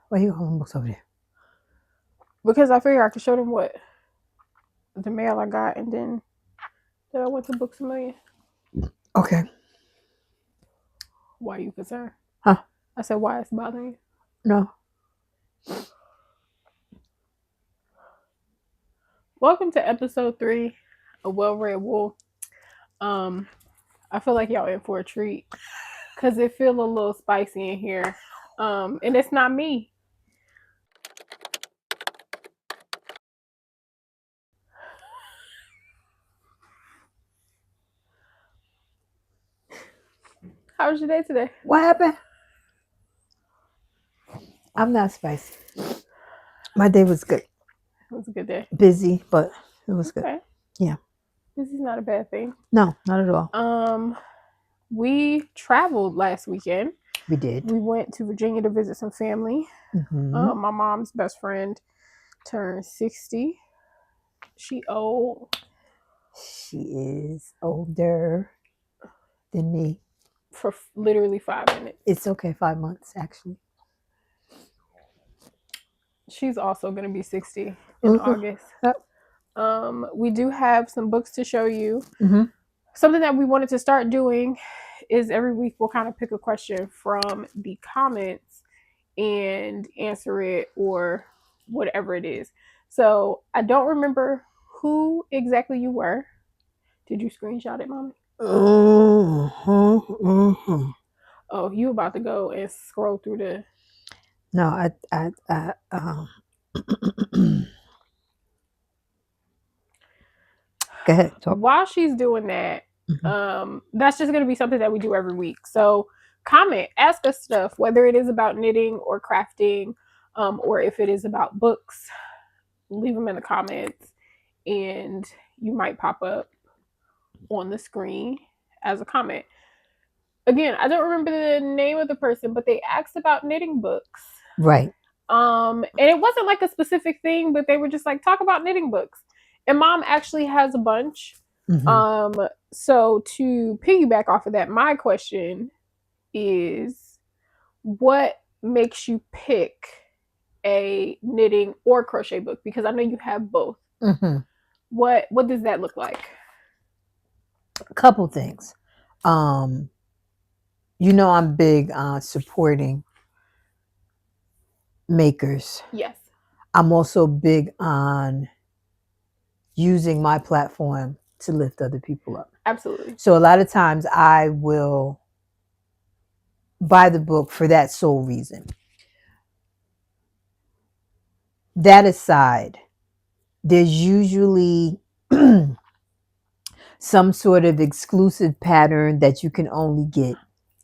Why you got all them books over there? Because I figured I could show them what the mail I got, and then I went to Books a Million. Okay. Why are you concerned? Huh? I said, why it's bothering you? No. Welcome to episode 3 of Well Read Wool. I feel like y'all in for a treat because it feels a little spicy in here. And it's not me. How was your day today? What happened? I'm not spicy. My day was good. It was a good day. Busy, but it was good. Okay. Yeah. This is not a bad thing. No, not at all. We traveled last weekend. We did. We went to Virginia to visit some family. Mm-hmm. My mom's best friend turned 60. She old. She is older than me. For literally 5 minutes. It's okay, 5 months actually. She's also going to be 60 in August. Yep. We do have some books to show you. Mm-hmm. Something that we wanted to start doing is every week we'll kind of pick a question from the comments and answer it or whatever it is. So I don't remember who exactly you were. Did you screenshot it, Mommy? Mm-hmm. Oh, you about to go and scroll through the... No, I Go ahead. Talk. While she's doing that, that's just going to be something that we do every week. So comment, ask us stuff, whether it is about knitting or crafting, or if it is about books, leave them in the comments and you might pop up on the screen as a comment. Again, I don't remember the name of the person, but they asked about knitting books. Right. And it wasn't like a specific thing, but they were just like, talk about knitting books. And Mom actually has a bunch. Mm-hmm. So to piggyback off of that, my question is, what makes you pick a knitting or crochet book? Because I know you have both. Mm-hmm. What does that look like? A couple things. I'm big on supporting makers. Yes. I'm also big on using my platform to lift other people up. Absolutely. So a lot of times I will buy the book for that sole reason. That aside, there's usually some sort of exclusive pattern that you can only get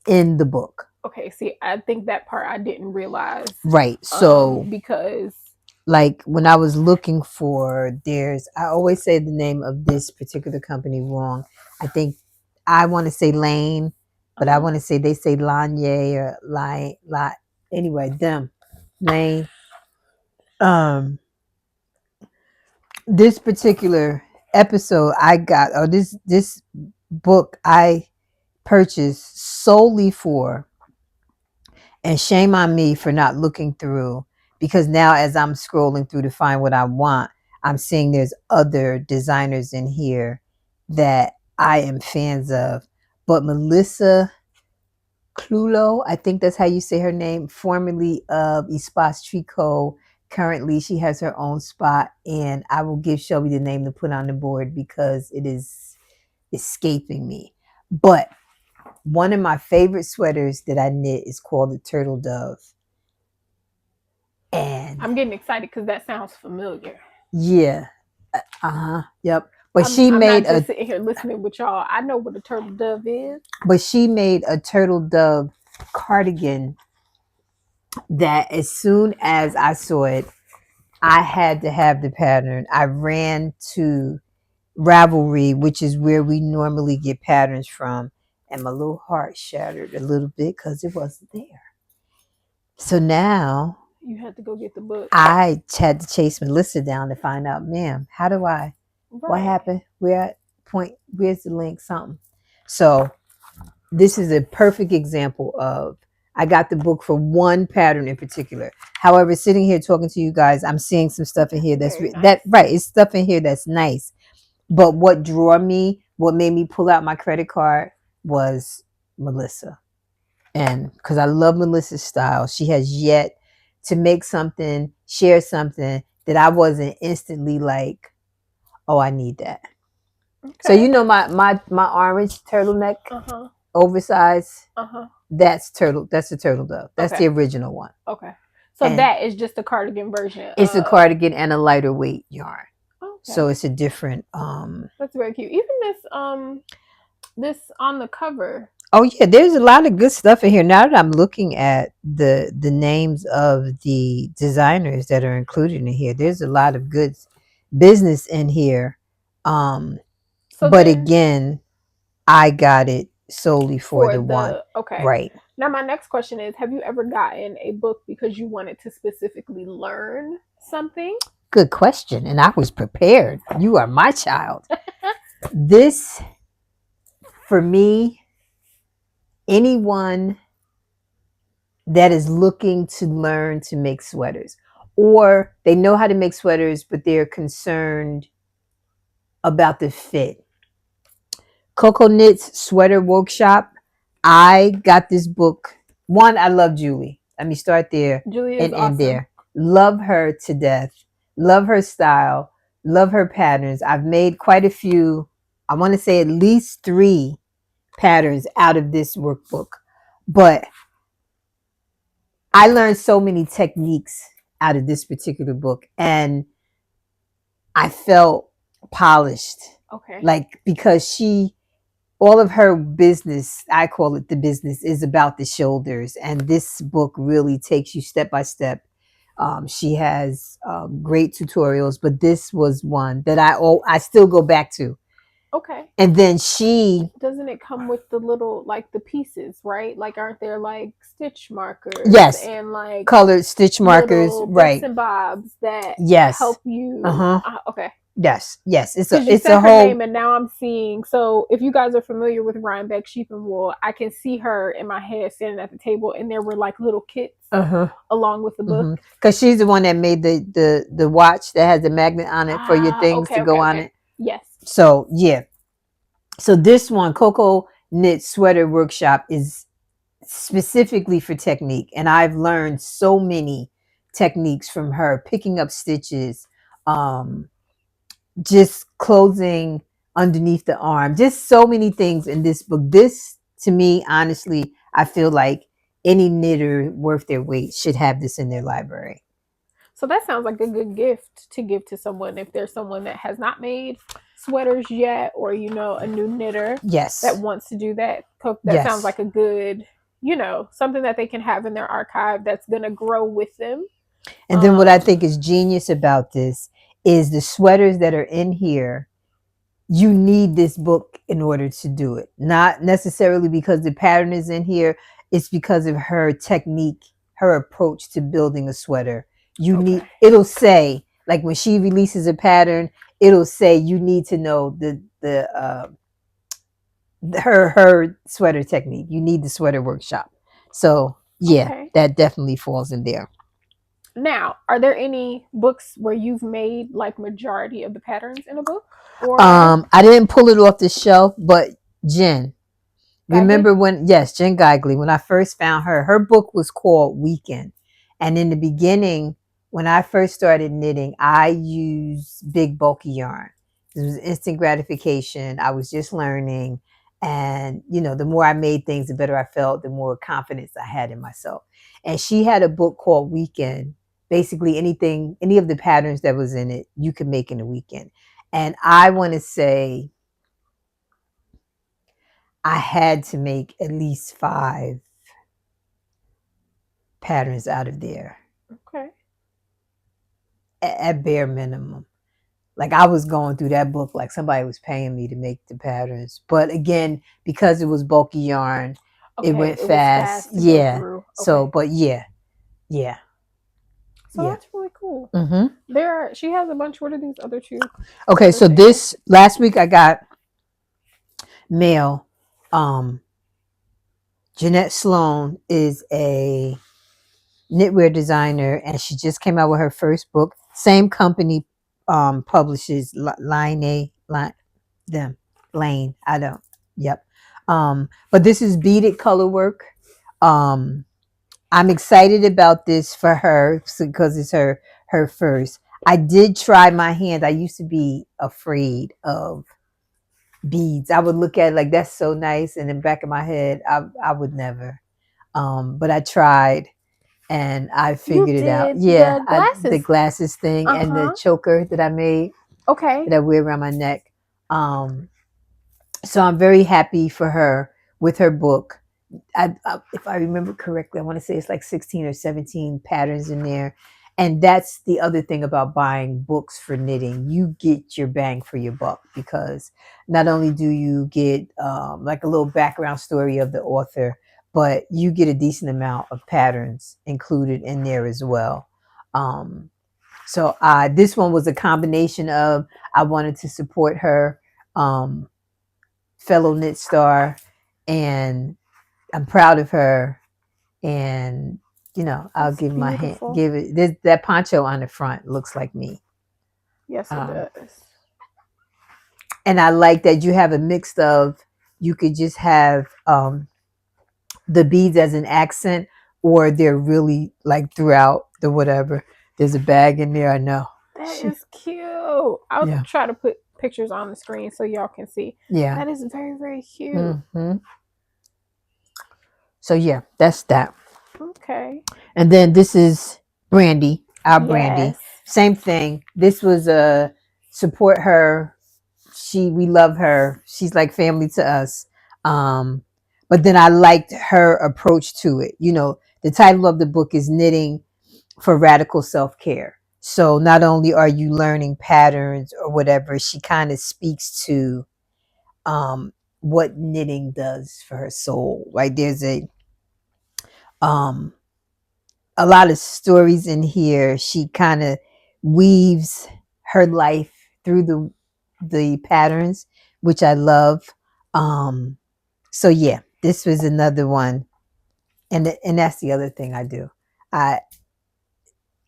in the book. Okay, see, I think that part I didn't realize. Right. So because like when I was looking for, I always say the name of this particular company wrong. I want to say Lane, but I want to say they say Lanye or Line. Anyway, them Lane. This particular episode I got, or this book I purchased solely for, and shame on me for not looking through, because now as I'm scrolling through to find what I want, I'm seeing there's other designers in here that I am fans of. But Melissa Clulo, I think that's how you say her name, formerly of Espace Tricot. Currently, she has her own spot, and I will give Shelby the name to put on the board because it is escaping me. But one of my favorite sweaters that I knit is called the Turtle Dove. And I'm getting excited because that sounds familiar. Yeah. Yep. But I'm not just sitting here listening with y'all. I know what a turtle dove is. But she made a turtle dove cardigan that as soon as I saw it, I had to have the pattern. I ran to Ravelry, which is where we normally get patterns from, and my little heart shattered a little bit because it wasn't there. So now you had to go get the book. I had to chase Melissa down to find out, ma'am, how do I? Right. What happened? Where's the link? Something. So this is a perfect example of I got the book for one pattern in particular. However, sitting here talking to you guys, I'm seeing some stuff in here Very that nice. right. It's stuff in here that's nice. But what drew me, what made me pull out my credit card was Melissa. And because I love Melissa's style, she has yet to make something, share something that I wasn't instantly like, oh, I need that. So Okay. you know my orange turtleneck, Uh-huh. oversized. Uh-huh. That's turtle. That's the turtle dove. That's the Okay. original one, Okay. So and that is just a cardigan version it's a of. cardigan and a lighter weight yarn. So Okay. it's a different. That's very cute. Even this on the cover. Oh yeah, there's a lot of good stuff in here. Now that I'm looking at the names of the designers that are included in here, there's a lot of good business in here. Um, So but then again, I got it solely for for the one. the okay. Right. Now my next question is, have you ever gotten a book because you wanted to specifically learn something? Good question. And I was prepared. You are my child. This, for me, anyone that is looking to learn to make sweaters, or they know how to make sweaters, but they're concerned about the fit. Coco Knit's Sweater Workshop. I got this book. One, I love Julie. Let me start there Julia is and end awesome. there. Love her to death. Love her style. Love her patterns. I've made quite a few. I want to say at least 3 patterns out of this workbook. But I learned so many techniques out of this particular book, and I felt polished. Okay. Like, because all of her business, I call it the business, is about the shoulders. And this book really takes you step by step. She has great tutorials, but this was one that I still go back to. Okay. And then Doesn't it come with the little like the pieces, right? Like aren't there like stitch markers yes, and like colored stitch markers, little bits right? and bobs that Yes, help you? uh-huh, Okay. yes. It's a Because you it's a said her name, whole and now I'm seeing. So, if you guys are familiar with Rhinebeck Sheep and Wool, I can see her in my head standing at the table, and there were like little kits uh-huh. along with the book. Because she's the one that made the watch that has the magnet on it for your things to Okay, go okay, on okay. it. Yes. So yeah. So this one, Coco Knit Sweater Workshop, is specifically for technique, and I've learned so many techniques from her. Picking up stitches, um, just closing underneath the arm, just so many things in this book. This, to me, honestly, I feel like any knitter worth their weight should have this in their library. So that sounds like a good gift to give to someone if there's someone that has not made sweaters yet, or a new knitter that Yes. wants to do that. That sounds Yes. like a good, something that they can have in their archive that's gonna grow with them. And then what I think is genius about this is the sweaters that are in here. You need this book in order to do it. Not necessarily because the pattern is in here, it's because of her technique, her approach to building a sweater. Okay. It'll say, like when she releases a pattern, it'll say you need to know her sweater technique. You need the sweater workshop. So yeah, Okay. that definitely falls in there. Now, are there any books where you've made like majority of the patterns in a book? Or I didn't pull it off the shelf, but Jen, Gagley? remember when, yes, Jen Geigley, when I first found her book was called Weekend. And in the beginning, when I first started knitting, I used big bulky yarn. It was instant gratification. I was just learning. And, the more I made things, the better I felt, the more confidence I had in myself. And she had a book called Weekend. Basically, any of the patterns that was in it, you could make in a weekend. And I want to say I had to make at least 5 patterns out of there Okay. at bare minimum. Like I was going through that book like somebody was paying me to make the patterns. But again, because it was bulky yarn, it Okay, went it was fast. fast to go Yeah. through. So, Okay. but yeah, yeah, So yeah. that's really cool. hmm She has a bunch. What are these other two Okay, that are so saying? this last week I got mail. Um, Jeanette Sloan is a knitwear designer, and she just came out with her first book. Same company publishes Line A Line them Lane. I don't. Yep. But this is beaded color work. Um, I'm excited about this for her because it's her first. I did try my hand. I used to be afraid of beads. I would look at it like that's so nice, and in the back of my head, I would never. But I tried and I You figured it out. did Yeah, the the glasses. glasses thing and the Uh-huh. choker that I made Okay. that I wear around my neck. Um, so I'm very happy for her with her book. If I remember correctly, I want to say it's like 16 or 17 patterns in there. And that's the other thing about buying books for knitting. You get your bang for your buck because not only do you get like a little background story of the author, but you get a decent amount of patterns included in there as well. Um, so this one was a combination of I wanted to support her um, fellow knit star, and I'm proud of her, and I'll That's give my hand, beautiful. give it this, that poncho on the front looks like me. Yes, it Um, does. and I like that you have a mix of you could just have the beads as an accent, or they're really like throughout the whatever. There's a bag in there. I know. That is cute. I'll Yeah. try to put pictures on the screen so y'all can see. Yeah. That is very, very cute. So yeah, that's that. Okay. And then this is Brandy, our Brandy. Yes. Same thing. This was a support her. We love her. She's like family to us. But then I liked her approach to it. The title of the book is Knitting for Radical Self-Care. So not only are you learning patterns or whatever, she kind of speaks to what knitting does for her soul. Right? There's um a lot of stories in here. She kind of weaves her life through the patterns, which I love. So yeah, this was another one, and that's the other thing I do. I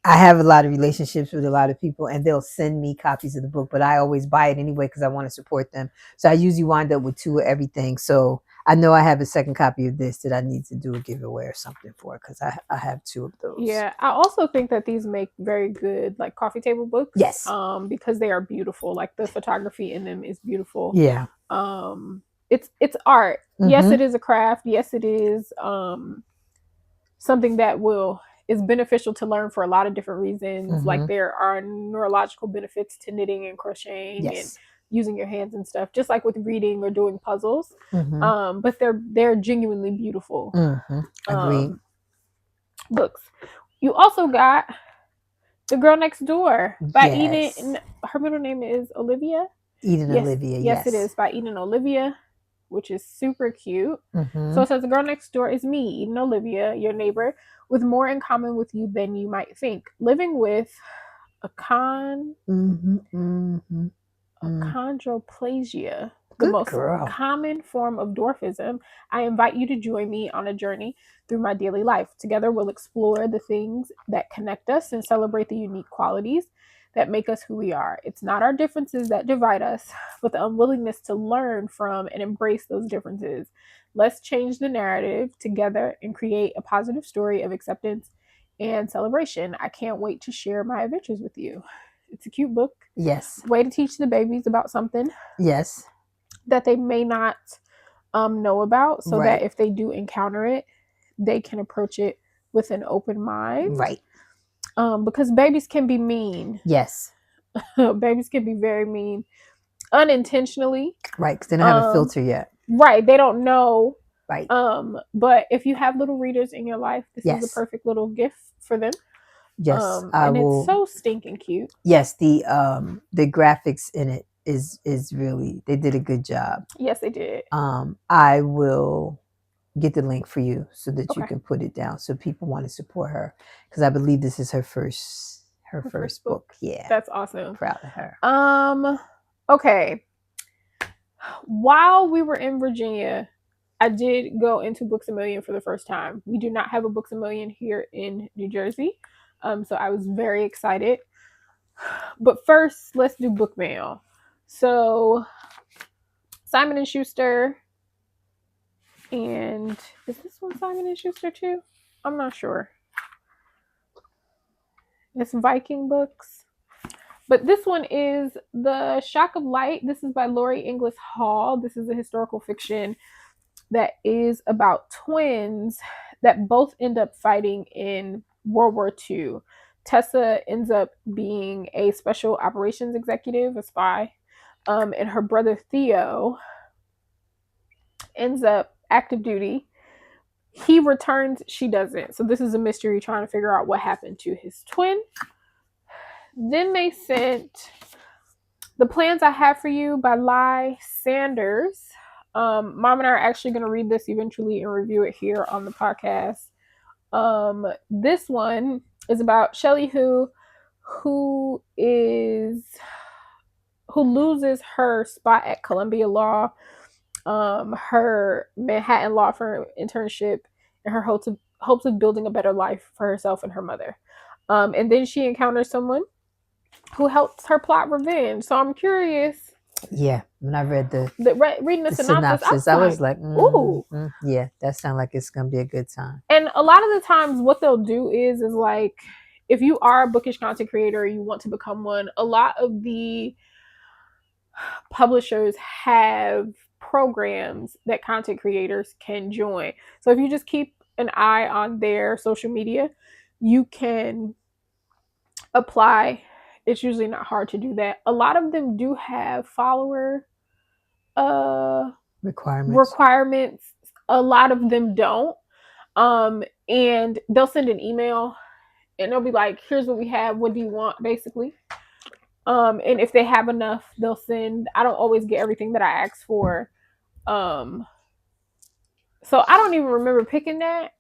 I have a lot of relationships with a lot of people, and they'll send me copies of the book, but I always buy it anyway because I want to support them. So I usually wind up with two of everything. So I know I have a second copy of this that I need to do a giveaway or something for because I have two of those. Yeah, I also think that these make very good like coffee table books. Yes. Because they are beautiful. Like the photography in them is beautiful. Yeah. It's art. Yes, Mm-hmm. it is a craft. Yes, it is something that is beneficial to learn for a lot of different reasons. Mm-hmm. Like there are neurological benefits to knitting and crocheting and Yes. using your hands and stuff, just like with reading or doing puzzles. Mm-hmm. But they're genuinely beautiful Mm-hmm. Agreed. books. You also got The Girl Next Door by Yes. Eden. Her middle name is Olivia. Eden Yes, Olivia. yes, it is by Eden Olivia, which is super cute. Mm-hmm. So it says, The Girl Next Door is me, Eden Olivia, your neighbor, with more in common with you than you might think. Living with a achondroplasia, the Good most girl. common form of dwarfism, I invite you to join me on a journey through my daily life. Together, we'll explore the things that connect us and celebrate the unique qualities that make us who we are. It's not our differences that divide us, but the unwillingness to learn from and embrace those differences. Let's change the narrative together and create a positive story of acceptance and celebration. I can't wait to share my adventures with you. It's a cute book. Yes. Way to teach the babies about something Yes. that they may not know about, so Right. that if they do encounter it, they can approach it with an open mind. Right. Because babies can be mean. Yes. Babies can be very mean unintentionally. Right. Because they don't have a filter yet. Right. They don't know. Right. But if you have little readers in your life, this is a perfect little gift for them. Yes. And it's so stinking cute. Yes. The graphics in it is really, they did a good job. Yes, they did. I will get the link for you so that you Okay. can put it down so people want to support her, because I believe this is her first book. Yeah. That's awesome. Proud of her. Okay. While we were in Virginia, I did go into Books a Million for the first time. We do not have a Books a Million here in New Jersey. So I was very excited. But first, let's do book mail. So Simon and Schuster, and is this one Simon and Schuster too? I'm not sure. It's Viking Books. But this one is The Shock of Light. This is by Laurie Inglis Hall. This is a historical fiction that is about twins that both end up fighting in World War II. Tessa ends up being a special operations executive, a spy, and her brother Theo ends up active duty. He returns, she doesn't. So this is a mystery trying to figure out what happened to his twin. Then they sent The Plans I Have for You by Lai Sanders. Mom and I are actually going to read this eventually and review it here on the podcast. This one is about Shelley who loses her spot at Columbia Law, her Manhattan law firm internship, and her hopes of building a better life for herself and her mother. And then she encounters someone who helps her plot revenge. So I'm curious. Yeah, when I read reading the synopsis, I was like, ooh. Yeah, that sounds like it's gonna be a good time. And a lot of the times what they'll do is like, if you are a bookish content creator, you want to become one, a lot of the publishers have programs that content creators can join. So if you just keep an eye on their social media, you can apply. It's usually not hard to do that. A lot of them do have follower requirements. A lot of them don't. And they'll send an email and they'll be like, here's what we have, what do you want, basically. And if they have enough, they'll send. I don't always get everything that I ask for. So I don't even remember picking that,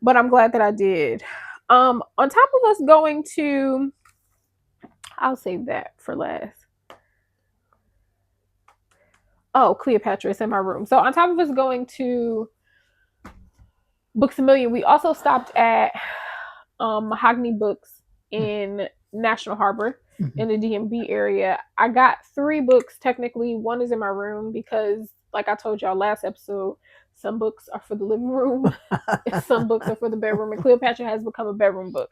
but I'm glad that I did. On top of us going to, I'll save that for last. Oh, Cleopatra is in my room. So on top of us going to Books a Million, we also stopped at Mahogany Books in National Harbor in the DMV area. I got 3 books technically. One is in my room because, like I told y'all last episode, some books are for the living room, some books are for the bedroom, and Cleopatra has become a bedroom book.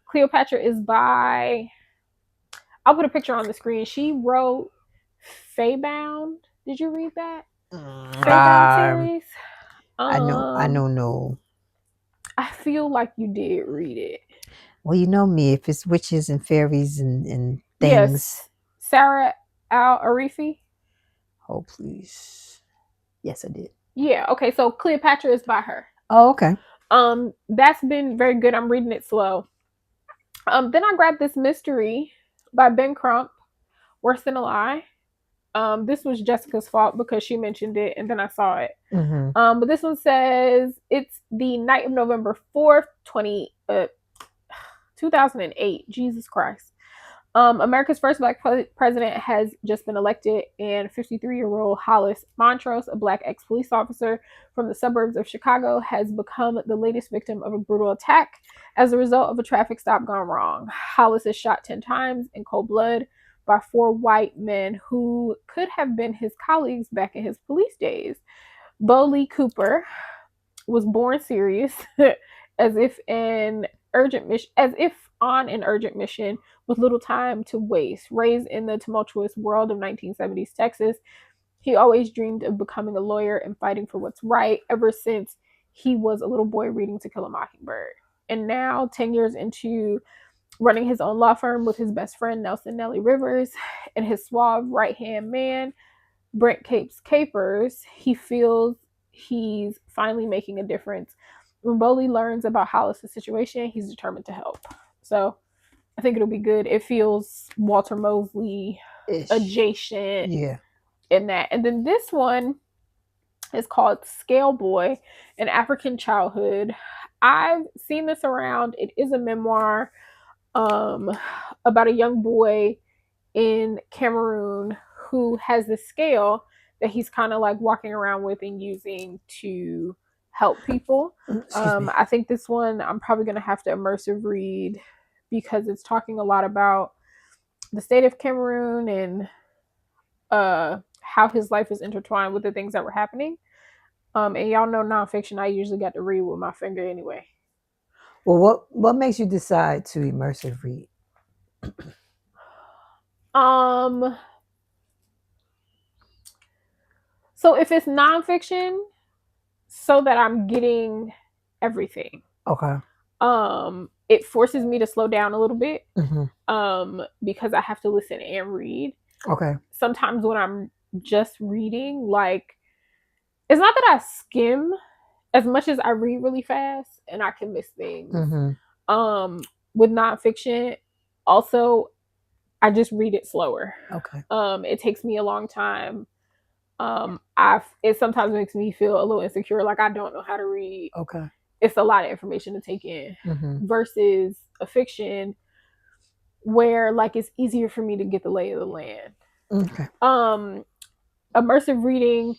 Cleopatra is by, I'll put a picture on the screen. She wrote Faybound. Did you read that? Faybound series? I don't know. I feel like you did read it. Well, you know me, if it's witches and fairies and things. Yes. Sarah Al-Arifi? Oh, please. Yes, I did. Yeah, okay, so Cleopatra is by her. Oh, okay. That's been very good. I'm reading it slow. Then I grabbed this mystery by Ben Crump, Worse Than a Lie. This was Jessica's fault because she mentioned it and then I saw it. But this one says it's the night of November 4th, 2008. Jesus Christ. America's first Black president has just been elected, and 53-year-old Hollis Montrose, a Black ex-police officer from the suburbs of Chicago, has become the latest victim of a brutal attack as a result of a traffic stop gone wrong. Hollis is shot 10 times in cold blood by 4 white men who could have been his colleagues back in his police days. Bo Lee Cooper was born serious, as if on an urgent mission with little time to waste. Raised in the tumultuous world of 1970s Texas, he always dreamed of becoming a lawyer and fighting for what's right ever since he was a little boy reading To Kill a Mockingbird. And now, 10 years into running his own law firm with his best friend, Nelson Nellie Rivers, and his suave right-hand man, Brent Capers, he feels he's finally making a difference. When Bowley learns about Hollis' situation, he's determined to help. So I think it'll be good. It feels Walter Mosley-ish, adjacent, in that. And then this one is called Scale Boy, An African Childhood. I've seen this around. It is a memoir about a young boy in Cameroon who has this scale that he's kind of like walking around with and using to help people. Excuse me. I think this one I'm probably going to have to immersive read because it's talking a lot about the state of Cameroon and how his life is intertwined with the things that were happening. And y'all know nonfiction, I usually got to read with my finger anyway. Well, what makes you decide to immersive read? So if it's nonfiction, so that I'm getting everything. Okay. It forces me to slow down a little bit. Mm-hmm. Because I have to listen and read. Okay. Sometimes when I'm just reading, like, it's not that I skim as much as I read really fast and I can miss things. Mm-hmm. With nonfiction, also, I just read it slower. Okay. It takes me a long time. It sometimes makes me feel a little insecure, like I don't know how to read. Okay. It's a lot of information to take in. Mm-hmm. Versus a fiction where like it's easier for me to get the lay of the land. Okay. Immersive reading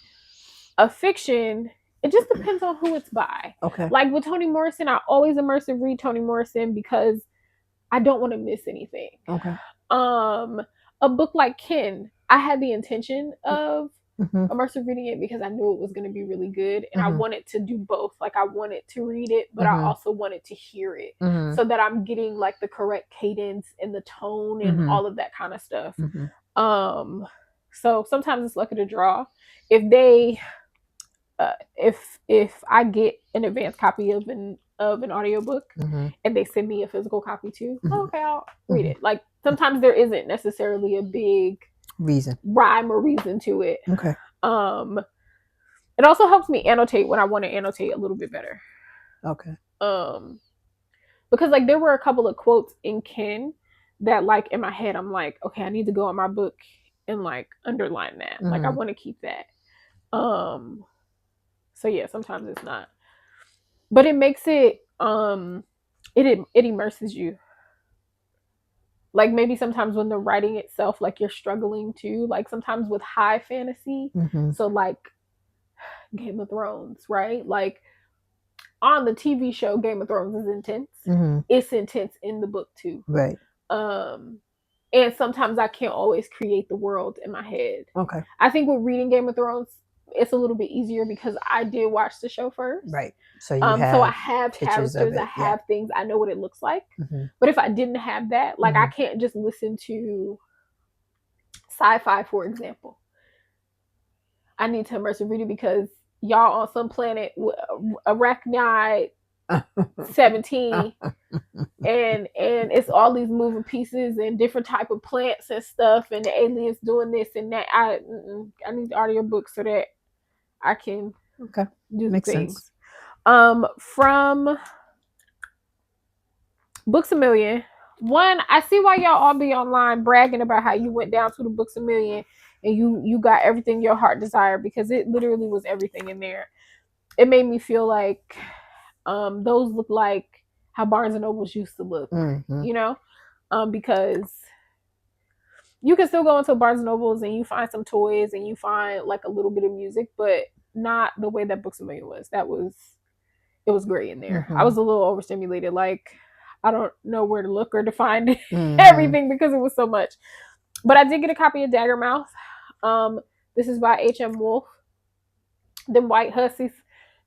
a fiction, it just depends on who it's by. Okay. Like with Toni Morrison, I always immersive read Toni Morrison because I don't want to miss anything. Okay. A book like Kin, I had the intention of mm-hmm. immersive reading it because I knew it was going to be really good, and I wanted to do both. Like I wanted to read it, but I also wanted to hear it, so that I'm getting like the correct cadence and the tone and all of that kind of stuff. So sometimes it's luck of the draw. If they if I get an advanced copy of an audiobook and they send me a physical copy too, okay, I'll read it. Like sometimes there isn't necessarily a big rhyme or reason to it. Okay. It also helps me annotate when I want to annotate a little bit better. Okay. Because like there were a couple of quotes in Kin that like in my head I'm like, okay, I need to go in my book and like underline that. Like I want to keep that. So yeah, sometimes it's not. But it makes it it immerses you. Like maybe sometimes when the writing itself, like you're struggling to, like sometimes with high fantasy. So like Game of Thrones, right? Like on the TV show Game of Thrones is intense. It's intense in the book too. Right. And sometimes I can't always create the world in my head. Okay. I think with reading Game of Thrones, it's a little bit easier because I did watch the show first. Right. So so I have characters, I have things, I know what it looks like. But if I didn't have that, like I can't just listen to sci-fi, for example. I need to immersive read it because y'all on some planet Arachnid 17 and it's all these moving pieces and different type of plants and stuff and the aliens doing this and that. I need the audiobook so that I can do Makes things. Sense. From Books a Million, one, I see why y'all all be online bragging about how you went down to the Books a Million and you got everything your heart desired, because it literally was everything in there. It made me feel like those look like how Barnes and Nobles used to look, you know, because you can still go into Barnes and Nobles and you find some toys and you find like a little bit of music, but not the way that Books a Million was. It was great in there. I was a little overstimulated. Like I don't know where to look or to find everything because it was so much. But I did get a copy of Daggermouth. This is by H.M. Wolf. Them white hussies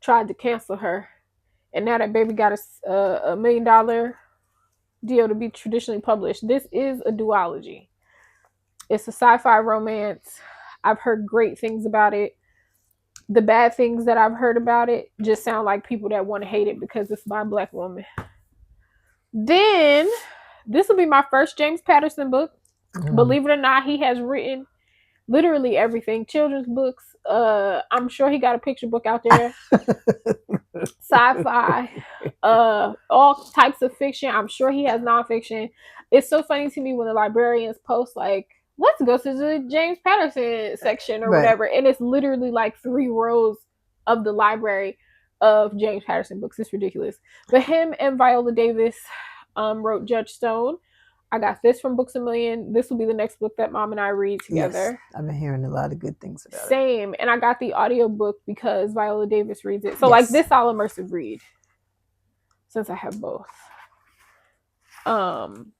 tried to cancel her, and now that baby got a $1 million deal to be traditionally published. This is a duology. It's a sci-fi romance. I've heard great things about it. The bad things that I've heard about it just sound like people that want to hate it because it's by a Black woman. Then this will be my first James Patterson book. Believe it or not, he has written literally everything. Children's books. I'm sure he got a picture book out there. Sci-fi. All types of fiction. I'm sure he has nonfiction. It's so funny to me when the librarians post like, let's go to the James Patterson section or whatever. And it's literally like 3 rows of the library of James Patterson books. It's ridiculous. But him and Viola Davis wrote Judge Stone. I got this from Books A Million. This will be the next book that Mom and I read together. Yes, I've been hearing a lot of good things about it. Same. And I got the audiobook because Viola Davis reads it. So like this I'll immersive read since I have both. I'm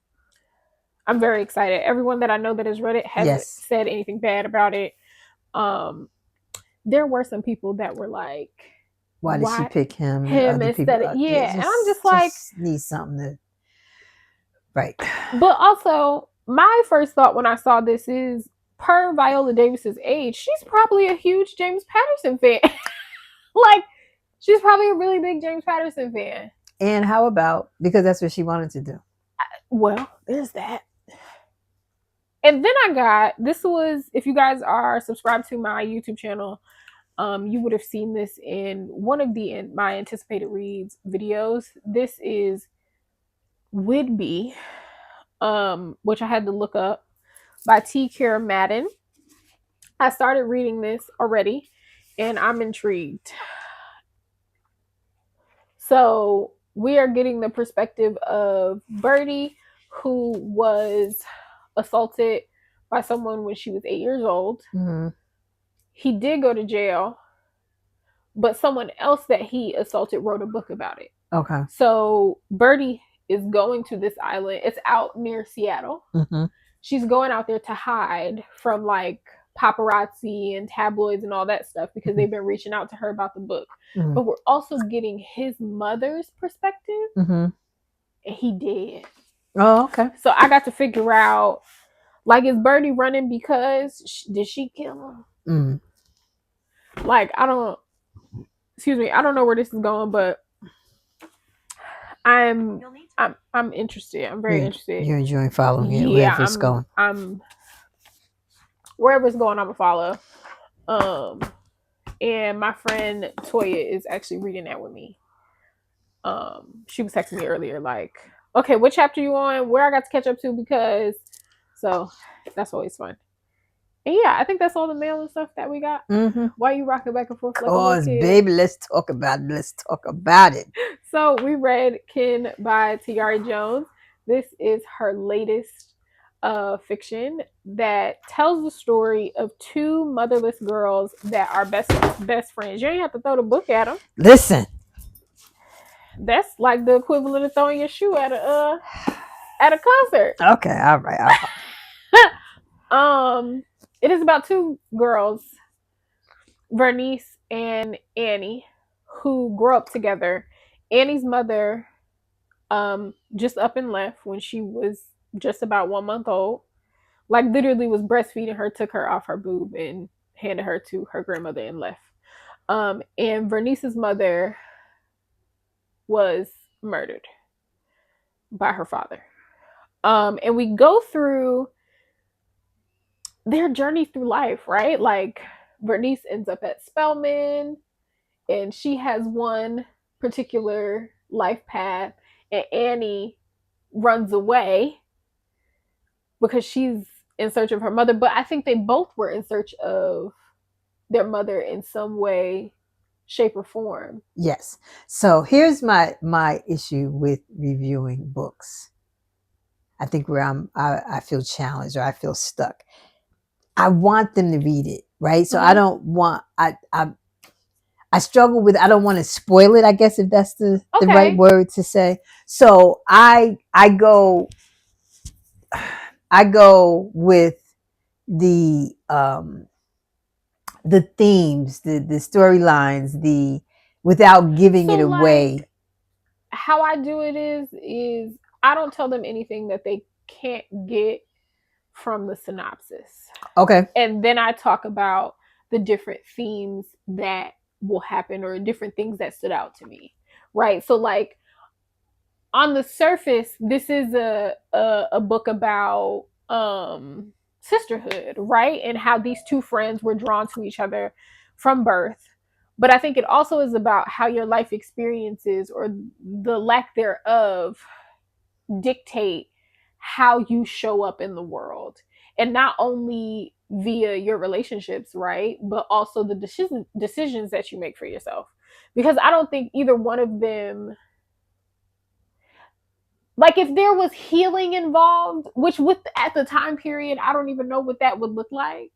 very excited. Everyone that I know that has read it hasn't said anything bad about it. There were some people that were like, why did she pick him instead of and I'm just like, need something to right. But also, my first thought when I saw this is, per Viola Davis's age, she's probably a huge James Patterson fan. Like, she's probably a really big James Patterson fan. And how about, because that's what she wanted to do. Well, there's that. And then I got, this was, if you guys are subscribed to my YouTube channel, you would have seen this in one of my anticipated reads videos. This is Whidbey, which I had to look up, by T. Kira Madden. I started reading this already, and I'm intrigued. So we are getting the perspective of Birdie, who was assaulted by someone when she was 8 years old. Mm-hmm. He did go to jail, but someone else that he assaulted wrote a book about it. Okay. So Birdie is going to this island. It's out near Seattle. Mm-hmm. She's going out there to hide from like paparazzi and tabloids and all that stuff because they've been reaching out to her about the book. Mm-hmm. But we're also getting his mother's perspective. Mm-hmm. And he did. Oh, okay. So I got to figure out, like, is Birdie running because did she kill him? Mm. Like, I don't know where this is going, but I'm interested. I'm very interested. You're enjoying following it, wherever it's going. Wherever it's going, I'm gonna follow. And my friend Toya is actually reading that with me. She was texting me earlier, like, okay, what chapter you on? Where I got to catch up to, because so that's always fun. And yeah, I think that's all the mail and stuff that we got. Mm-hmm. Why are you rocking back and forth? Cause baby, let's talk about it. So we read Kin by Tayari Jones. This is her latest fiction that tells the story of two motherless girls that are best friends. You ain't have to throw the book at them. Listen, that's like the equivalent of throwing your shoe at a concert. Okay, all right. It is about two girls, Vernice and Annie, who grew up together. Annie's mother just up and left when she was just about 1 month old. Like, literally was breastfeeding her, took her off her boob and handed her to her grandmother and left. And Vernice's mother was murdered by her father. And we go through their journey through life, right? Like, Vernice ends up at Spelman, and she has one particular life path, and Annie runs away because she's in search of her mother. But I think they both were in search of their mother in some way, shape, or form. Yes. So here's my issue with reviewing books. I think where I feel challenged, or I feel stuck. I want them to read it, right? So I don't want, I struggle with, I don't want to spoil it, I guess, if that's the right word to say. So I go with the themes, the storylines, without giving it away. Like, how I do it is I don't tell them anything that they can't get from the synopsis. Okay. And then I talk about the different themes that will happen, or different things that stood out to me. Right. So, like, on the surface, this is a book about sisterhood, right? And how these two friends were drawn to each other from birth. But I think it also is about how your life experiences, or the lack thereof, dictate how you show up in the world. And not only via your relationships, right? But also the decisions that you make for yourself. Because I don't think either one of them, like if there was healing involved, which with at the time period, I don't even know what that would look like.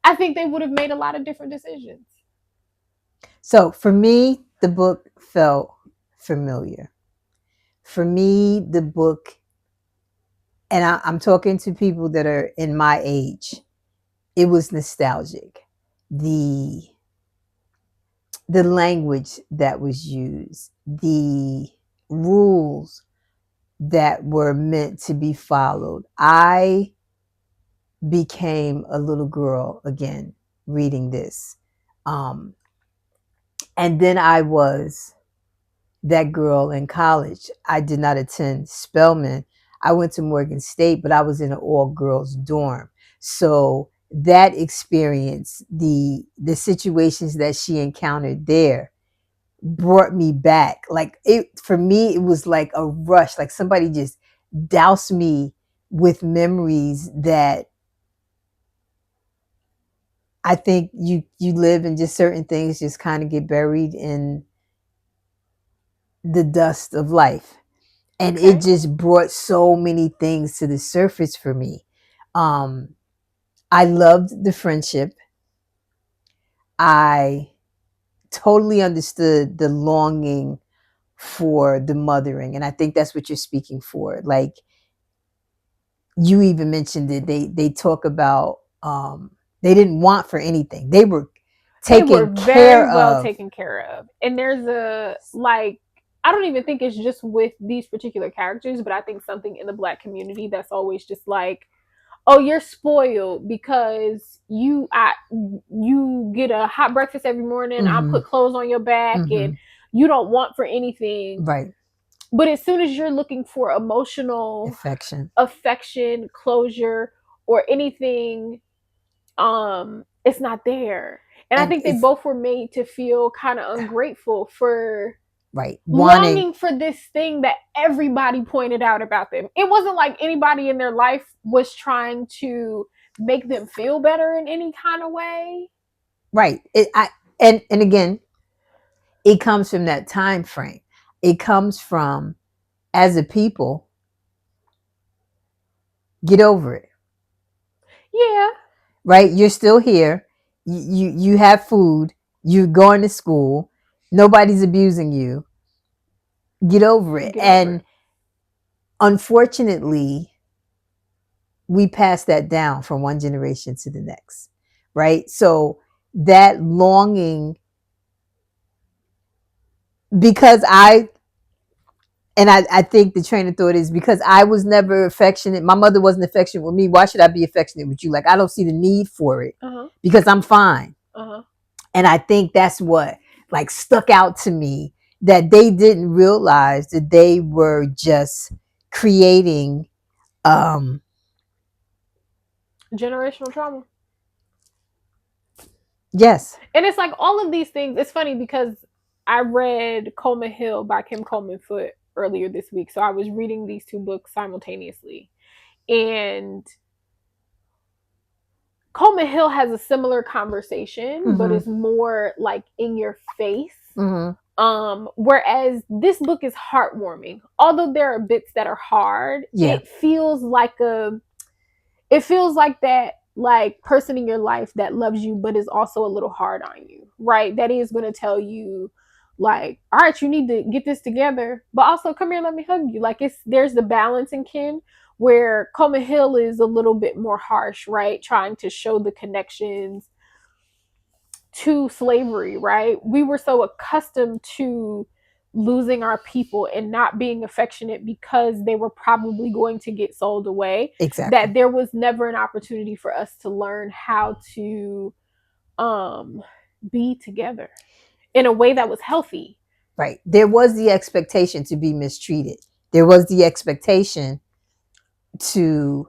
I think they would have made a lot of different decisions. So for me, the book felt familiar. For me, the book, and I'm talking to people that are in my age, it was nostalgic. The the language that was used, the rules that were meant to be followed. I became a little girl again reading this. Um, and then I was that girl in college. I did not attend Spelman. I went to Morgan State, but I was in an all girls dorm. So that experience, the situations that she encountered there brought me back. Like it for me, it was like a rush, like somebody just doused me with memories that I think you live and just certain things just kind of get buried in the dust of life. And it Okay. just brought so many things to the surface for me. Um, I loved the friendship. I totally understood the longing for the mothering. And I think that's what you're speaking for. Like you even mentioned it. They talk about they didn't want for anything. They were They were taken very care well of. taken care of. And there's a like I don't even think it's just with these particular characters, but I think something in the black community that's always just like, oh, you're spoiled because you get a hot breakfast every morning. I Mm-hmm. put clothes on your back, Mm-hmm. and you don't want for anything. Right. But as soon as you're looking for emotional Affection. affection, closure, or anything, it's not there. And I And think they it's both were made to feel kind of ungrateful for right. Wanting. longing for this thing that everybody pointed out about them. It wasn't like anybody in their life was trying to make them feel better in any kind of way. Right. And again, it comes from that time frame. It comes from as a people, get over it. Yeah, Right? You're still here. You have food. You're going to school. Nobody's abusing you. Get over it. get over And it. unfortunately, we pass that down from one generation to the next. Right? So that longing, because I think the train of thought is because I was never affectionate. My mother wasn't affectionate with me. Why should I be affectionate with you? Like, I don't see the need for it Uh huh. because I'm fine. Uh huh. And I think that's what like stuck out to me, that they didn't realize that they were just creating, um, Generational trauma. yes. And it's like all of these things. It's funny because I read Coleman Hill by Kim Coleman Foote earlier this week. So I was reading these two books simultaneously. And Coleman Hill has a similar conversation, but Mm-hmm. is more like in your face. Mm-hmm. Whereas this book is heartwarming. Although there are bits that are hard, Yeah, it feels like that like person in your life that loves you but is also a little hard on you, right? That is going to tell you like, all right, you need to get this together, but also come here, let me hug you. Like it's there's the balance in Kin where Coleman Hill is a little bit more harsh, right? Trying to show the connections to slavery, right? We were so accustomed to losing our people and not being affectionate because they were probably going to get sold away, exactly. that there was never an opportunity for us to learn how to um be together in a way that was healthy. Right. There was the expectation to be mistreated. There was the expectation to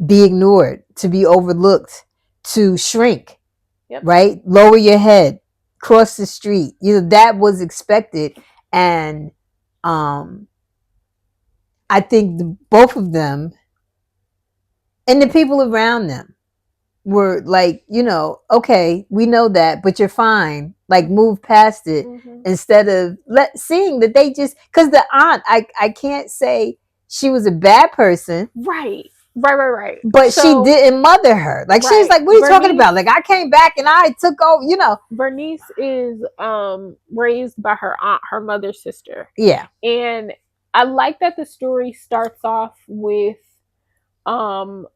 be ignored, to be overlooked, to shrink, Yep. right? Lower your head, cross the street. You know, that was expected. And um, I think both of them and the people around them were like, okay, we know that, but you're fine. Like, move past it, Mm-hmm. instead of seeing that they just, because the aunt, I can't say she was a bad person, Right. Right. but she So, didn't mother her. Like, she was right. like, what are you talking about? Like, I came back and I took over. Bernice is raised by her aunt, her mother's sister. Yeah. And I like that the story starts off with um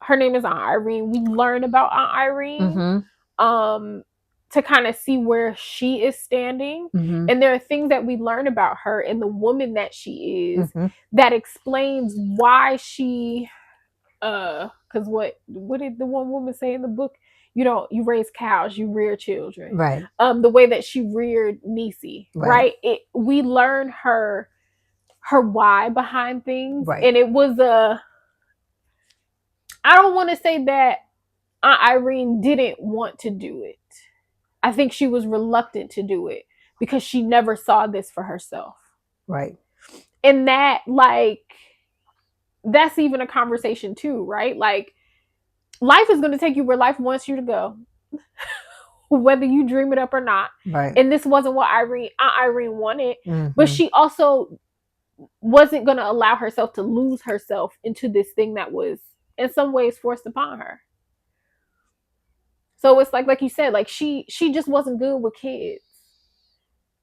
her name is Aunt Irene. We learn about Aunt Irene um to kind of see where she is standing. And there are things that we learn about her and the woman that she is that explains why she because what did the one woman say in the book? You raise cows, you rear children. Right. The way that she reared Nisi, right? We learn her why behind things. Right. And it was I don't want to say that Aunt Irene didn't want to do it. I think she was reluctant to do it because she never saw this for herself. Right. And that's even a conversation too, right? Like, life is going to take you where life wants you to go, whether you dream it up or not. Right. And this wasn't what Aunt Irene wanted, but Mm-hmm. she also wasn't going to allow herself to lose herself into this thing that was in some ways forced upon her. So it's like you said, like she just wasn't good with kids.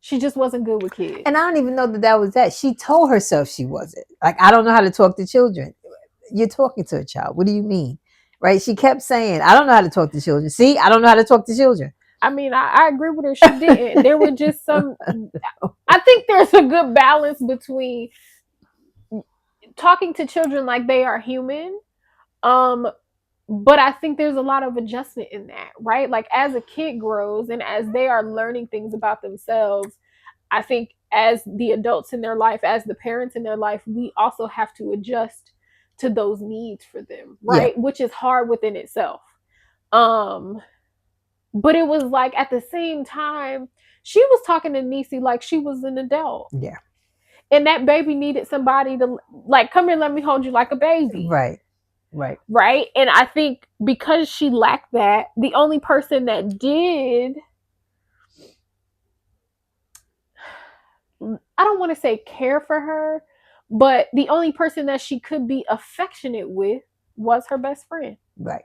She just wasn't good with kids. And I don't even know that was that. She told herself she wasn't. Like, I don't know how to talk to children. You're talking to a child. What do you mean? Right? She kept saying, I don't know how to talk to children. See, I don't know how to talk to children. I mean, I agree with her. She didn't. There were just some. I think there's a good balance between talking to children like they are human, but I think there's a lot of adjustment in that, right? Like, as a kid grows and as they are learning things about themselves, I think as the adults in their life, as the parents in their life, we also have to adjust to those needs for them, right? Yeah. Which is hard within itself. But it was like, at the same time, she was talking to Nisi like she was an adult. Yeah. And that baby needed somebody to, like, come here, let me hold you like a baby. Right. Right. Right. And I think because she lacked that, the only person that did, I don't want to say care for her, but the only person that she could be affectionate with was her best friend. Right.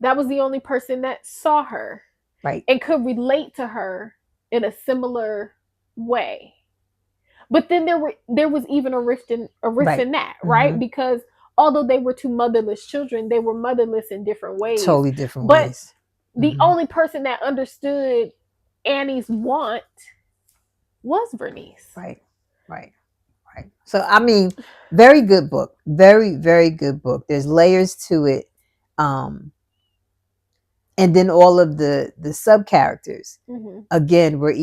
That was the only person that saw her. Right. And could relate to her in a similar way. But then there was even a rift in that, right? Because although they were two motherless children, they were motherless in different ways. Totally different but ways. The only person that understood Annie's want was Bernice. Right. Right. Right. So, I mean, very good book. Very, very good book. There's layers to it. And then all of the sub characters, again, were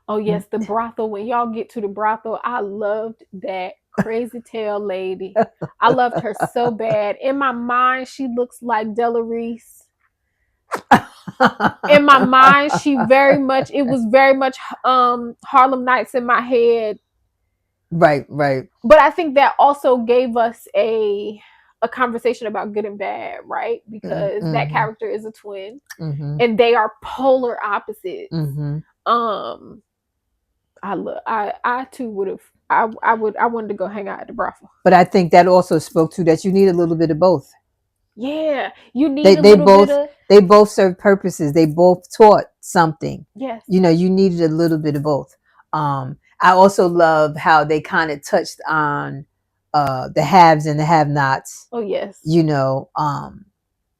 oh yes, the brothel. When y'all get to the brothel, I loved that crazy tail lady. I loved her so bad. In my mind, she looks like Della Reese. In my mind, it was very much Harlem Nights in my head. Right. But I think that also gave us a conversation about good and bad, right? Because that character is a twin, and they are polar opposites. I too would have. I wanted to go hang out at the brothel. But I think that also spoke to that you need a little bit of both. Yeah, you need a little bit of. They both served purposes. They both taught something. Yes. You needed a little bit of both. I also love how they kind of touched on the haves and the have-nots. Oh yes.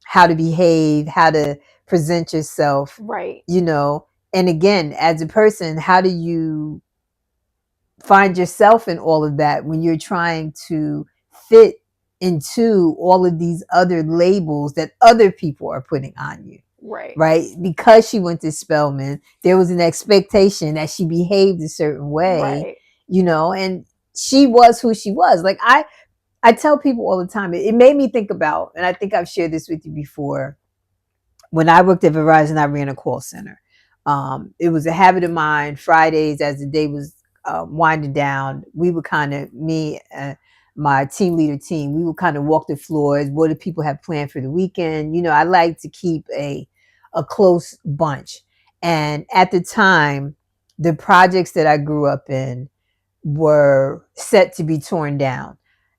How to behave, how to present yourself. Right. And again, as a person, how do you find yourself in all of that when you're trying to fit into all of these other labels that other people are putting on you? Right. Because she went to Spelman, there was an expectation that she behaved a certain way, and she was who she was. Like, I tell people all the time, it made me think about, and I think I've shared this with you before, when I worked at Verizon, I ran a call center. It was a habit of mine. Fridays, as the day was winding down, we would kind of, my team leader team, we would kind of walk the floors. What do people have planned for the weekend? You know, I like to keep a close bunch. And at the time, the projects that I grew up in were set to be torn down,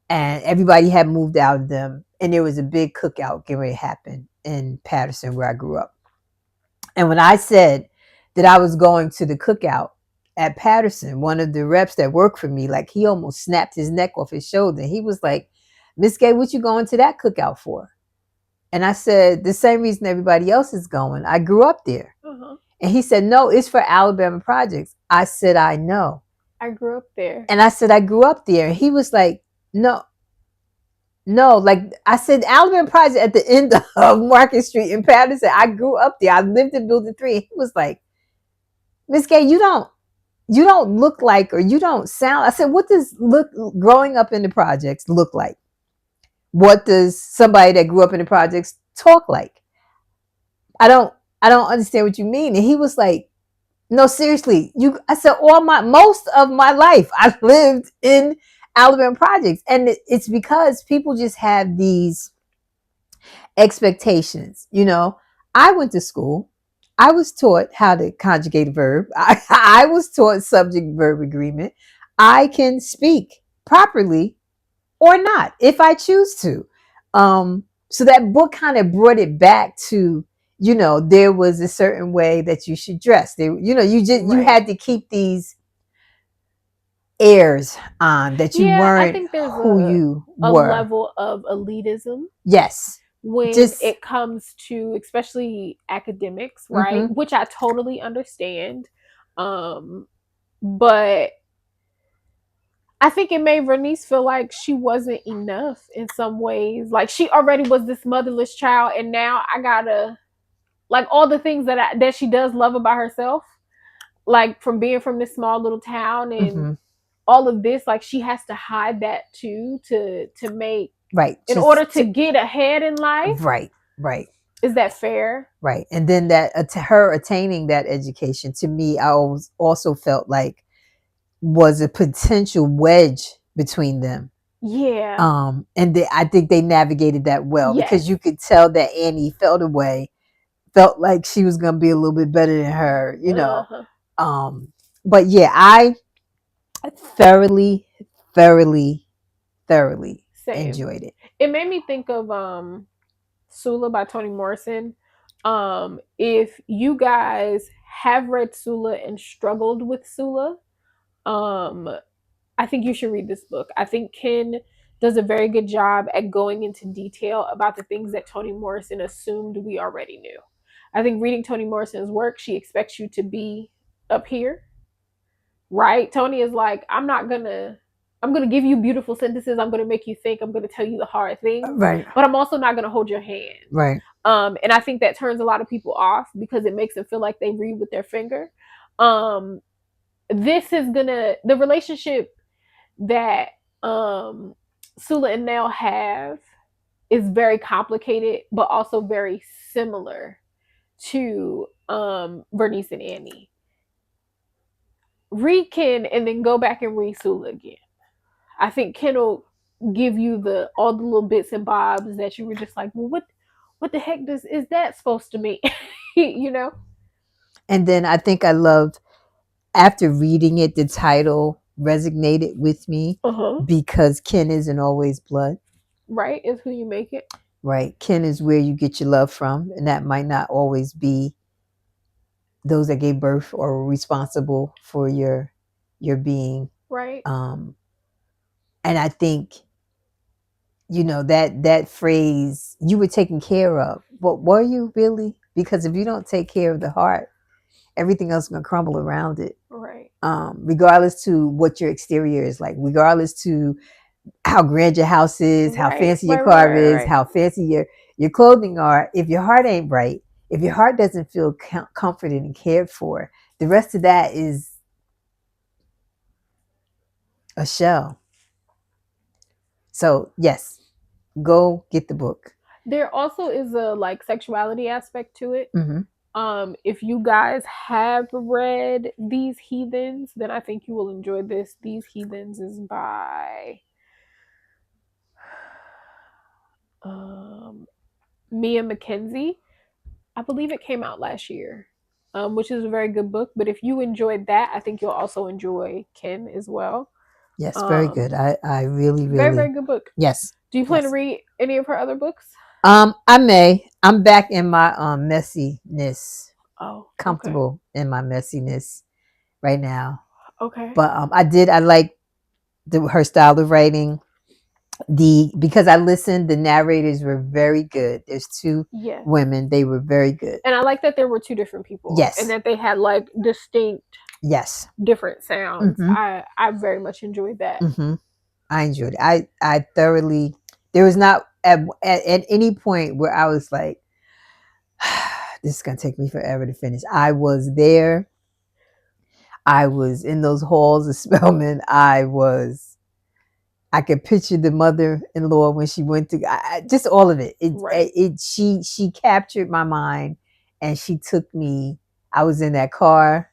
and everybody had moved out of them. And there was a big cookout getting ready to happen in Patterson, where I grew up. And when I said that I was going to the cookout at Patterson, one of the reps that worked for me, like he almost snapped his neck off his shoulder. He was like, "Miss Gay, what you going to that cookout for?" And I said, "The same reason everybody else is going. I grew up there." Uh-huh. And he said, "No, it's for Alabama projects." I said, "I know." I grew up there. And I said, "I grew up there." And he was like, "No, no." Like I said, Alabama project at the end of Market Street in Patterson. I grew up there. I lived in Building 3. He was like, "Miss Gay, you don't look like, or you don't sound." I said, "What does look growing up in the projects look like? What does somebody that grew up in the projects talk like? I don't I don't understand what you mean." And he was like, "No, seriously, you." I said, most of my life I lived in Alabama projects, and it's because people just have these expectations. You know, I went to school. I was taught how to conjugate a verb. I was taught subject verb agreement. I can speak properly or not if I choose to. So that book kind of brought it back to, you know, there was a certain way that you should dress. There, you know, you had to keep these airs on that you Yeah, I weren't think there's who you a were. level of elitism Yes, when just it comes to especially academics, right? mm-hmm, Which I totally understand. Um, but I think it made Vernice feel like she wasn't enough in some ways. Like she already was this motherless child, and now I gotta like all the things that she does love about herself, like from being from this small little town and mm-hmm, all of this. Like she has to hide that too to make right, in just order to get ahead in life. right, right. Is that fair? Right. And then that her attaining that education, to me, I always also felt like was a potential wedge between them. Yeah. I think they navigated that well, Yes. because you could tell that Annie felt like she was going to be a little bit better than her, you know. Uh-huh. But yeah, I thoroughly, thoroughly, thoroughly Same. enjoyed it. It made me think of Sula by Toni Morrison. If you guys have read Sula and struggled with Sula, um, I think you should read this book. I think Ken does a very good job at going into detail about the things that Toni Morrison assumed we already knew. I think reading Toni Morrison's work, she expects you to be up here, right? Toni is like, I'm gonna give you beautiful sentences. I'm gonna make you think. I'm gonna tell you the hard things, Right. but I'm also not gonna hold your hand. Right. And I think that turns a lot of people off because it makes them feel like they read with their finger. Um, this is gonna the relationship that Sula and Nell have is very complicated, but also very similar to Bernice and Annie. Read Ken and then go back and read Sula again. I think Ken will give you the all the little bits and bobs that you were just like, well, what the heck is that supposed to mean? You know? And then I think I loved, after reading it, the title resonated with me Uh-huh. because Kin isn't always blood. Right? Is who you make it. Right. Kin is where you get your love from, and that might not always be those that gave birth or were responsible for your being. Right. And I think, you know, that phrase, "you were taken care of." But were you really? Because if you don't take care of the heart, everything else is gonna crumble around it. Right. Regardless to what your exterior is like, regardless to how grand your house is, how Right. fancy your car is, how fancy your clothing are. If your heart ain't right, if your heart doesn't feel comforted and cared for, the rest of that is a shell. So yes, go get the book. There also is a like sexuality aspect to it. Mm-hmm. If you guys have read These Heathens, then I think you will enjoy this. These Heathens is by um, Mia Mackenzie. I believe it came out last year, which is a very good book. But if you enjoyed that, I think you'll also enjoy Ken as well. Yes, very good. Um, I really, Very, really, very good book. yes, Do you plan to yes. read any of her other books? I may. I'm back in my messiness, Oh, okay. comfortable in my messiness right now. Okay. But I like her style of writing. Because I listened, the narrators were very good. There's two Yes. women, they were very good. And I like that there were two different people and Yes, that they had like distinct yes. different sounds. Mm-hmm. I very much enjoyed that. Mm-hmm. I enjoyed it. I thoroughly. There was not at any point where I was like, this is gonna take me forever to finish. I was there. I was in those halls of Spelman. I could picture the mother-in-law when she went to just all of it. Right. She captured my mind, and she took me. I was in that car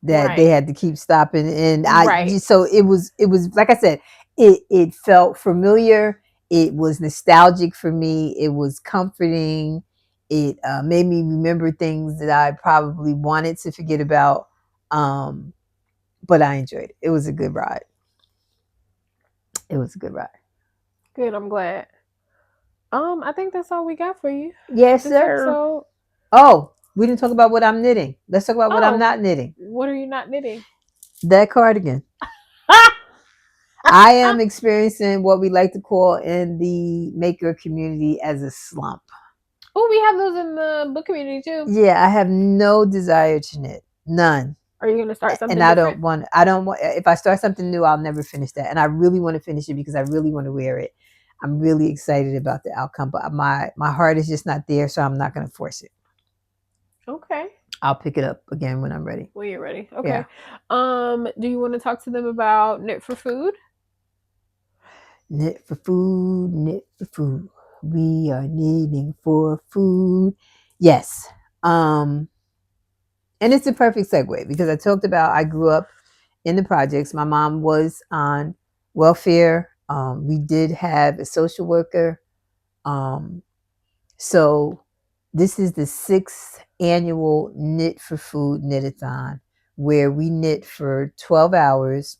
that they Right. had to keep stopping, and I Right. just, so it was like I said, it felt familiar. It was nostalgic for me. It was comforting. It made me remember things that I probably wanted to forget about. Um, but I enjoyed it. It was a good ride. It was a good ride. Good. I'm glad. I think that's all we got for you Yes, this sir. episode. Oh, we didn't talk about what I'm knitting. Let's talk about what I'm Oh, not knitting. what are you not knitting? That cardigan. I am experiencing what we like to call in the maker community as a slump. Oh, we have those in the book community too. Yeah, I have no desire to knit. None. Are you gonna start And something I different? don't want, if I start something new, I'll never finish that. And I really want to finish it because I really want to wear it. I'm really excited about the outcome, but my heart is just not there, so I'm not going to force it. Okay. I'll pick it up again when I'm ready. When you're ready. Yeah. Okay. Do you want to talk to them about Knit for Food? Knit for food, knit for food. We are knitting for food. Yes. And it's a perfect segue because I talked about I grew up in the projects. My mom was on welfare. We did have a social worker. Um, so this is the sixth annual Knit for Food Knit A Thon, where we knit for 12 hours,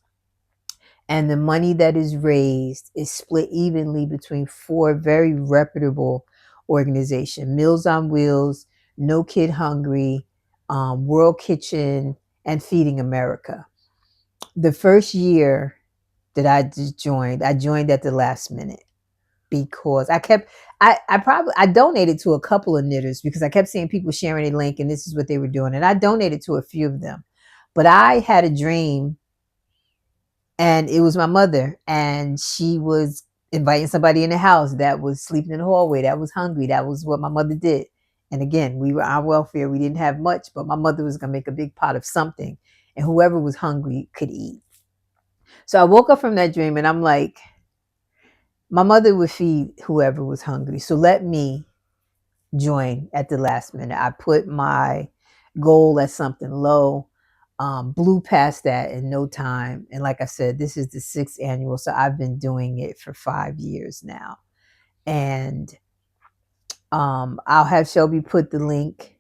and the money that is raised is split evenly between four very reputable organizations: Meals on Wheels, No Kid Hungry, World Kitchen, and Feeding America. The first year that I joined at the last minute because I donated to a couple of knitters because I kept seeing people sharing a link and this is what they were doing. And I donated to a few of them. But I had a dream, and it was my mother, and she was inviting somebody in the house that was sleeping in the hallway, that was hungry. That was what my mother did. And again, we were on welfare. We didn't have much, but my mother was going to make a big pot of something, and whoever was hungry could eat. So I woke up from that dream and I'm like, my mother would feed whoever was hungry. So let me join at the last minute. I put my goal at something low, blew past that in no time. And like I said, this is the sixth annual. So I've been doing it for 5 years now. And I'll have Shelby put the link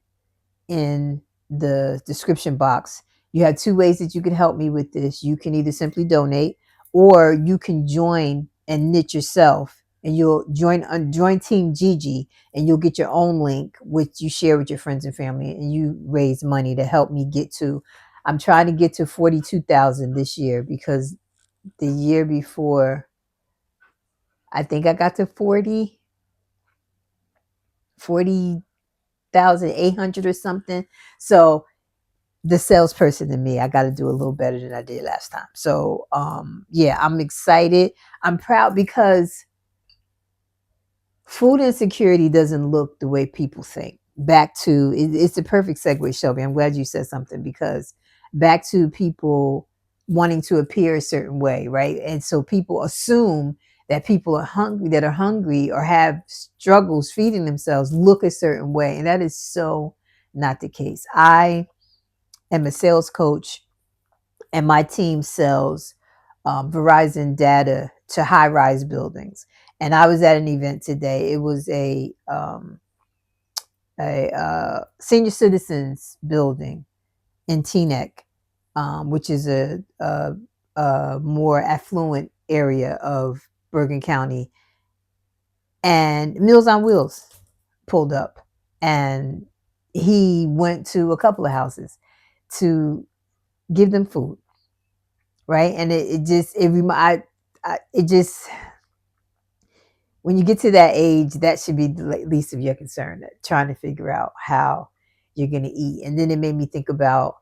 in the description box. You have two ways that you can help me with this. You can either simply donate, or you can join and knit yourself, and you'll join Team Gigi, and you'll get your own link which you share with your friends and family, and you raise money to help me get to. I'm trying to get to 42,000 this year because the year before I think I got to 40,800 or something. So the salesperson in me, I got to do a little better than I did last time. So yeah, I'm excited. I'm proud because food insecurity doesn't look the way people think. Back to it's the perfect segue, Shelby. I'm glad you said something, because back to people wanting to appear a certain way, right? And so people assume that people are hungry or have struggles feeding themselves look a certain way, and that is so not the case. I am a sales coach, and my team sells Verizon data to high-rise buildings. And I was at an event today. It was a senior citizens building in Teaneck, which is a more affluent area of Bergen County. And Meals on Wheels pulled up, and he went to a couple of houses to give them food, right? And it just when you get to that age, that should be the least of your concern, trying to figure out how you're going to eat. And then it made me think about,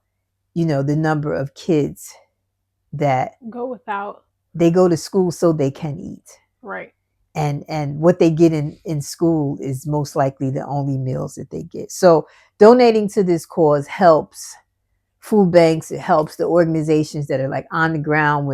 the number of kids that go without. They go to school so they can eat. Right. And what they get in school is most likely the only meals that they get. So donating to this cause helps food banks. It helps the organizations that are like on the ground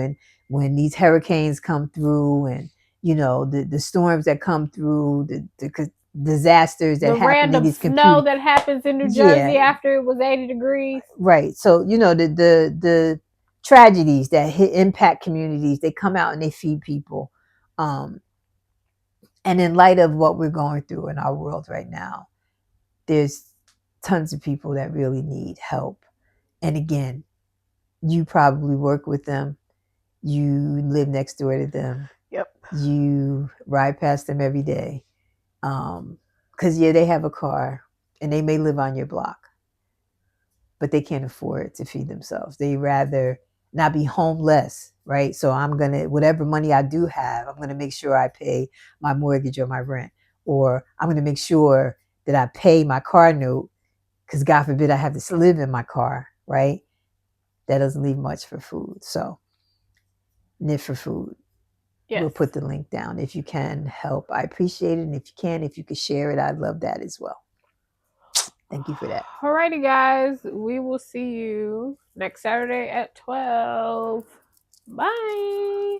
when these hurricanes come through, and the storms that come through, the disasters that The happen in random these snow computer. that happens in New Jersey after it was 80 degrees. Right. So the tragedies that impact communities, they come out and they feed people. And in light of what we're going through in our world right now, there's tons of people that really need help. And again, you probably work with them. You live next door to them. Yep. You ride past them every day. Because, they have a car and they may live on your block, but they can't afford to feed themselves. They rather not be homeless, right? So whatever money I do have, I'm going to make sure I pay my mortgage or my rent, or I'm going to make sure that I pay my car note, because God forbid I have to live in my car, right? That doesn't leave much for food. So Knit for Food. Yes. We'll put the link down. If you can help, I appreciate it. And if you could share it, I'd love that as well. Thank you for that. Alrighty, guys. We will see you next Saturday at 12. Bye.